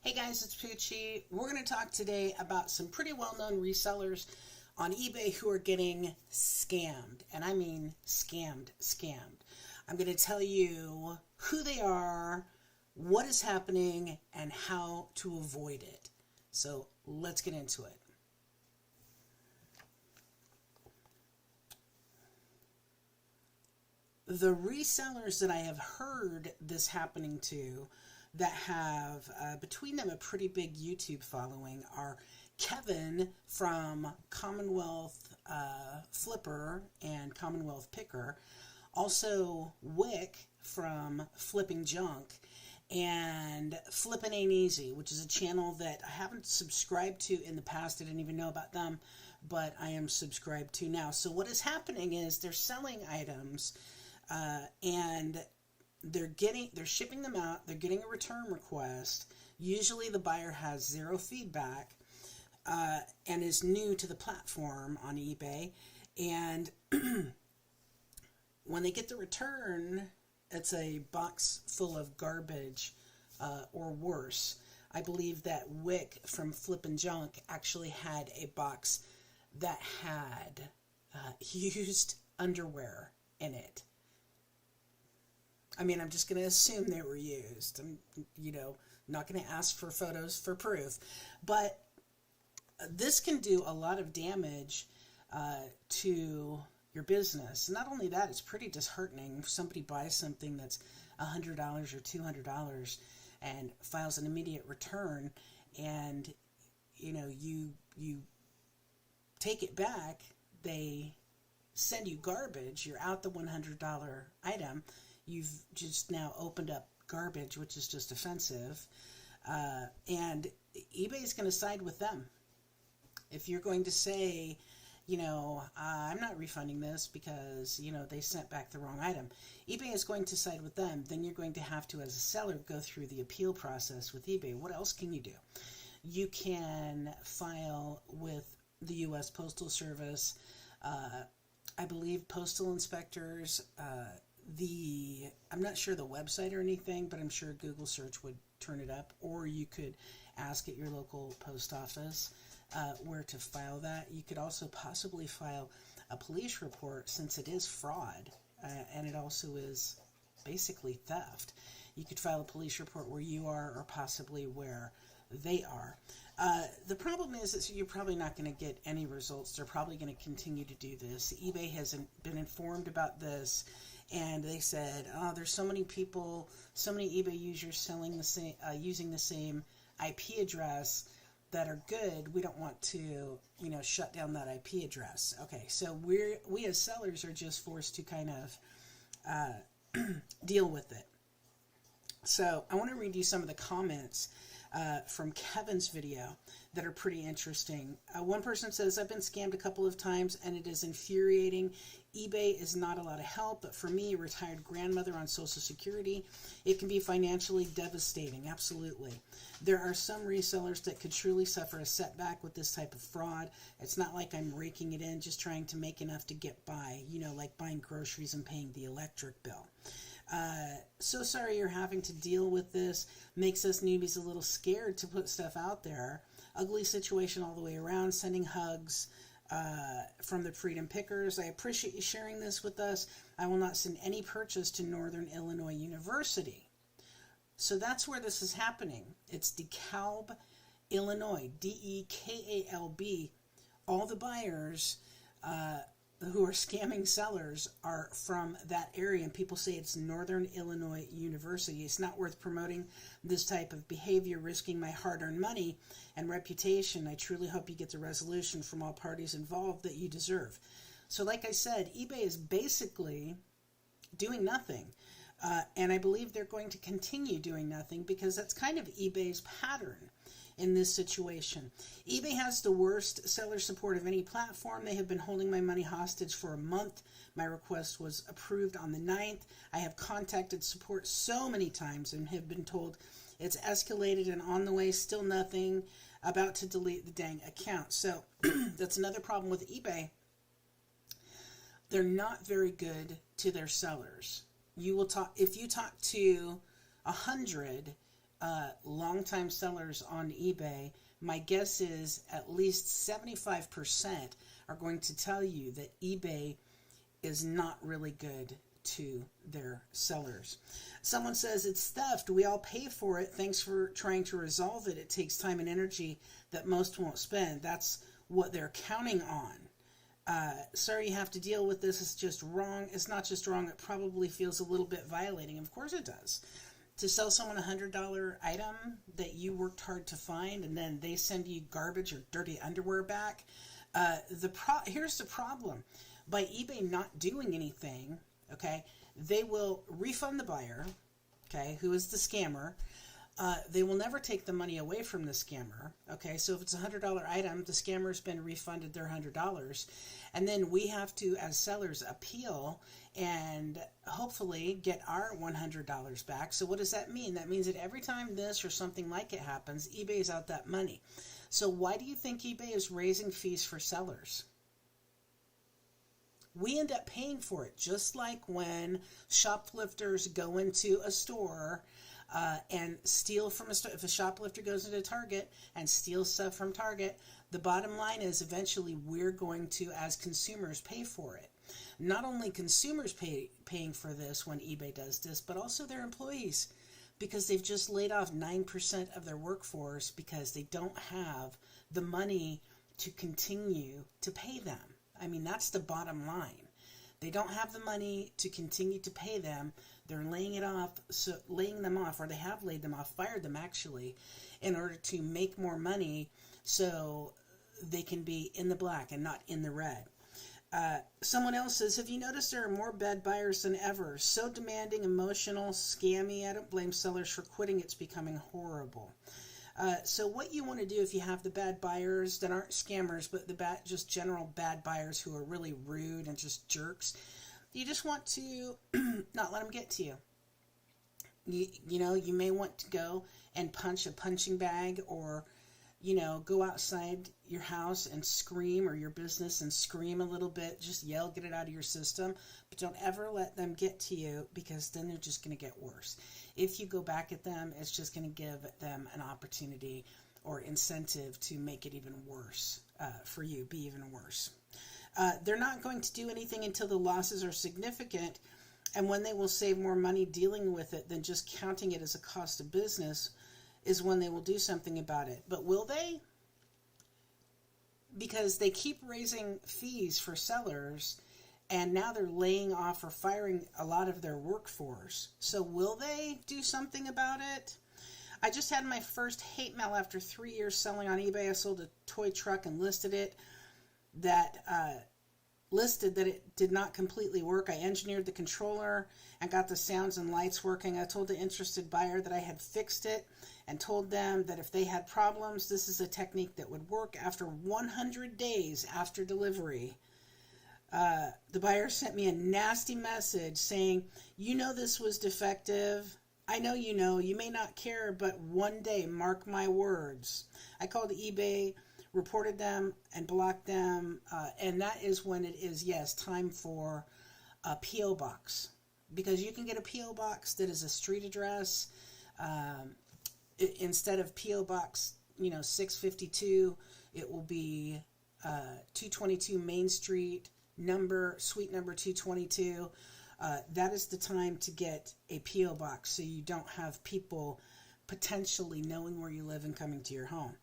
Hey guys, it's Poochie. We're going to talk today about some pretty well-known resellers on eBay who are getting scammed. And I mean scammed. I'm going to tell you who they are, what is happening, and how to avoid it. So let's get into it. The resellers that I have heard this happening to that have between them a pretty big YouTube following are Kevin from Commonwealth Flipper and Commonwealth Picker, also Wick from Flipping Junk, and Flippin' Ain't Easy, which is a channel that I haven't subscribed to in the past. I didn't even know about them, but I am subscribed to now. So what is happening is they're selling items and they're shipping them out. They're getting a return request. Usually the buyer has zero feedback and is new to the platform on eBay. And when they get the return, it's a box full of garbage or worse. I believe that Wick from Flippin' Junk actually had a box that had used underwear in it. I mean, I'm just going to assume they were used. I'm, not going to ask for photos for proof. But this can do a lot of damage to your business. Not only that, it's pretty disheartening if somebody buys something that's $100 or $200 and files an immediate return, and you take it back. They send you garbage. You're out the $100 item. You've just now opened up garbage, which is just offensive. And eBay is going to side with them. If you're going to say, I'm not refunding this because, they sent back the wrong item, eBay is going to side with them. Then you're going to have to, as a seller, go through the appeal process with eBay. What else can you do? You can file with the U.S. Postal Service. I believe postal inspectors, I'm not sure the website or anything, but I'm sure Google search would turn it up, or you could ask at your local post office where to file that. You could also possibly file a police report, since it is fraud and it also is basically theft. You could file a police report where you are, or possibly where they are. The problem is that you're probably not going to get any results. They're probably going to continue to do this. eBay hasn't been informed about this, and they said, there's so many people, so many eBay users selling the same, using the same IP address that are good. We don't want to, shut down that IP address. Okay, so we as sellers are just forced to kind of deal with it. So I want to read you some of the comments from Kevin's video that are pretty interesting. One person says, I've been scammed a couple of times and it is infuriating. eBay is not a lot of help, but for me, a retired grandmother on Social Security, it can be financially devastating. Absolutely. There are some resellers that could truly suffer a setback with this type of fraud. It's not like I'm raking it in, just trying to make enough to get by, like buying groceries and paying the electric bill. So sorry you're having to deal with this. Makes us newbies a little scared to put stuff out there. Ugly situation all the way around. Sending hugs from the Freedom Pickers. I appreciate you sharing this with us. I will not send any purchase to Northern Illinois University. So that's where this is happening. It's DeKalb, Illinois. DEKALB. All the buyers who are scamming sellers are from that area, and people say it's Northern Illinois University. It's not worth promoting this type of behavior, risking my hard-earned money and reputation. I truly hope you get the resolution from all parties involved that you deserve. So like I said, eBay is basically doing nothing, and I believe they're going to continue doing nothing because that's kind of eBay's pattern in this situation. eBay has the worst seller support of any platform. They have been holding my money hostage for a month. My request was approved on the 9th. I have contacted support so many times and have been told it's escalated and on the way, still nothing, about to delete the dang account. So that's another problem with eBay. They're not very good to their sellers. You will talk, if you talk to 100 longtime sellers on eBay, my guess is at least 75% are going to tell you that eBay is not really good to their sellers. Someone says it's theft. We all pay for it. Thanks for trying to resolve it. It takes time and energy that most won't spend. That's what they're counting on. Sorry you have to deal with this. It's just wrong. It's not just wrong. It probably feels a little bit violating. Of course it does. To sell someone a $100 item that you worked hard to find and then they send you garbage or dirty underwear back. Here's the problem. By eBay not doing anything, okay, they will refund the buyer, okay, who is the scammer. They will never take the money away from the scammer, okay? So if it's a $100 item, the scammer's been refunded their $100, and then we have to, as sellers, appeal and hopefully get our $100 back. So what does that mean? That means that every time this or something like it happens, eBay's out that money. So why do you think eBay is raising fees for sellers? We end up paying for it, just like when shoplifters go into a store and steal from a store. If a shoplifter goes into Target and steals stuff from Target, the bottom line is eventually we're going to, as consumers, pay for it. Not only consumers paying for this when eBay does this, but also their employees, because they've just laid off 9% of their workforce because they don't have the money to continue to pay them. I mean, that's the bottom line. They don't have the money to continue to pay them. They're laying them off, or they have laid them off, fired them actually, in order to make more money so they can be in the black and not in the red. Someone else says, have you noticed there are more bad buyers than ever? So demanding, emotional, scammy. I don't blame sellers for quitting. It's becoming horrible. So what you want to do if you have the bad buyers that aren't scammers, but just general bad buyers who are really rude and just jerks, you just want to not let them get to you. You may want to go and punch a punching bag, or go outside your house and scream, or your business and scream a little bit. Just yell, get it out of your system. But don't ever let them get to you, because then they're just going to get worse. If you go back at them, it's just going to give them an opportunity or incentive to make it even worse for you, be even worse. They're not going to do anything until the losses are significant, and when they will save more money dealing with it than just counting it as a cost of business is when they will do something about it. But will they? Because they keep raising fees for sellers, and now they're laying off or firing a lot of their workforce. So will they do something about it? I just had my first hate mail after 3 years selling on eBay. I sold a toy truck and listed that it did not completely work. I engineered the controller and got the sounds and lights working. I told the interested buyer that I had fixed it and told them that if they had problems, this is a technique that would work. After 100 days after delivery, the buyer sent me a nasty message saying, this was defective. I know you may not care, but one day, mark my words. I called eBay, reported them, and blocked them, and that is when it is, yes, time for a P.O. box. Because you can get a P.O. box that is a street address. Instead of P.O. box, 652, it will be 222 Main Street, suite number 222. That is the time to get a P.O. box, so you don't have people potentially knowing where you live and coming to your home.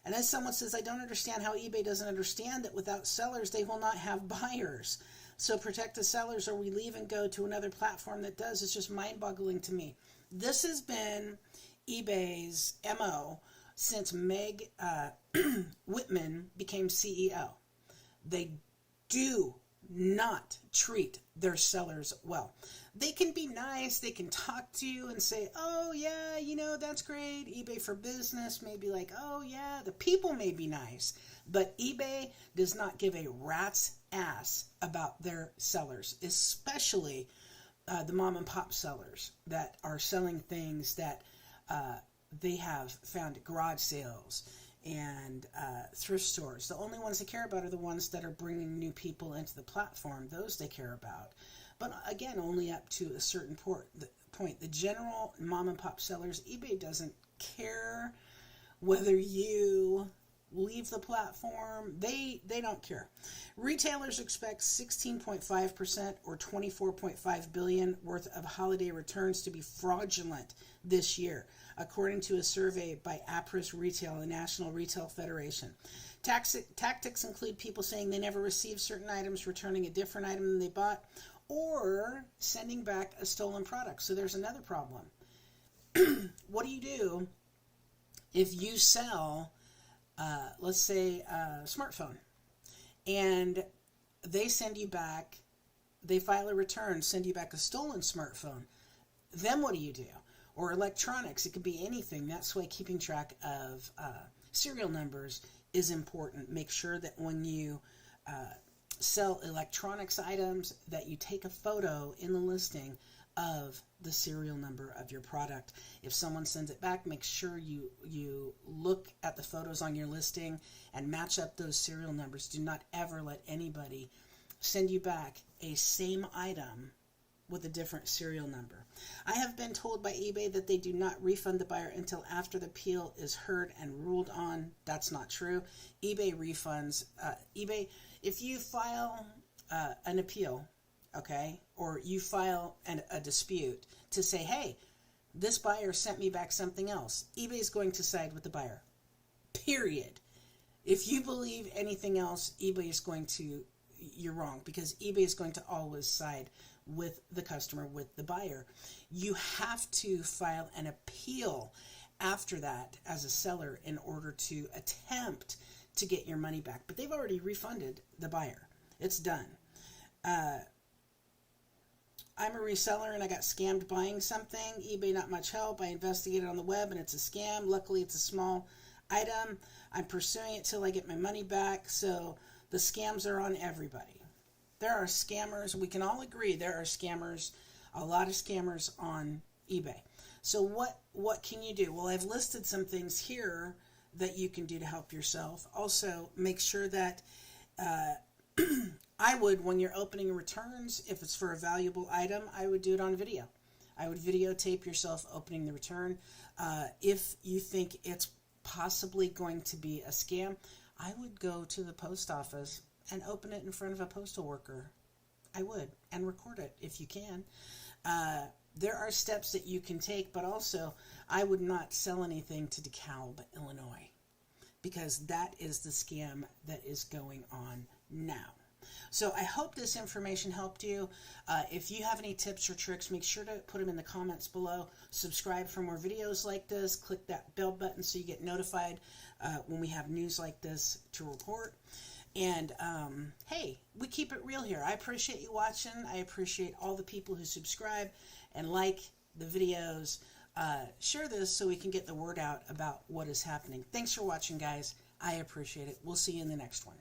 And as someone says, I don't understand how eBay doesn't understand that without sellers, they will not have buyers. So protect the sellers, or we leave and go to another platform that does. It's just mind-boggling to me. This has been eBay's MO since Meg Whitman became CEO. They do not treat their sellers well. They can be nice, they can talk to you and say, oh yeah, that's great. eBay for Business may be like, oh yeah, the people may be nice, but eBay does not give a rat's ass about their sellers, especially the mom and pop sellers that are selling things that they have found at garage sales and thrift stores. The only ones they care about are the ones that are bringing new people into the platform. Those they care about. But again, only up to a certain point. The general mom and pop sellers, eBay doesn't care whether you leave the platform. They don't care. Retailers expect 16.5% or 24.5 billion worth of holiday returns to be fraudulent this year, according to a survey by APRIS Retail, the National Retail Federation. Tactics include people saying they never received certain items, returning a different item than they bought, or sending back a stolen product. So there's another problem. What do you do if you sell, let's say, a smartphone, and they send you back, they file a return, send you back a stolen smartphone? Then what do you do? Or electronics, it could be anything. That's why keeping track of serial numbers is important. Make sure that when you sell electronics items, that you take a photo in the listing of the serial number of your product. If someone sends it back, make sure you look at the photos on your listing and match up those serial numbers. Do not ever let anybody send you back a same item with a different serial number. I have been told by eBay that they do not refund the buyer until after the appeal is heard and ruled on. That's not true. eBay refunds. eBay, if you file an appeal, okay, or you file a dispute to say, hey, this buyer sent me back something else, eBay is going to side with the buyer. Period. If you believe anything else, eBay is going to, you're wrong, because eBay is going to always side with the customer, with the buyer. You have to file an appeal after that as a seller in order to attempt to get your money back. But they've already refunded the buyer. It's done. I'm a reseller and I got scammed buying something. eBay, not much help. I investigated on the web and it's a scam. Luckily, it's a small item. I'm pursuing it till I get my money back. So the scams are on everybody. There are scammers. We can all agree there are scammers, a lot of scammers on eBay. So what can you do? Well, I've listed some things here that you can do to help yourself. Also, make sure that I would, when you're opening returns, if it's for a valuable item, I would do it on video. I would videotape yourself opening the return. If you think it's possibly going to be a scam, I would go to the post office and open it in front of a postal worker. I would, and record it if you can. There are steps that you can take, but also I would not sell anything to DeKalb, Illinois, because that is the scam that is going on now. So I hope this information helped you. If you have any tips or tricks, make sure to put them in the comments below. Subscribe for more videos like this. Click that bell button so you get notified when we have news like this to report. And hey, we keep it real here. I appreciate you watching. I appreciate all the people who subscribe and like the videos. Share this so we can get the word out about what is happening. Thanks for watching, guys. I appreciate it. We'll see you in the next one.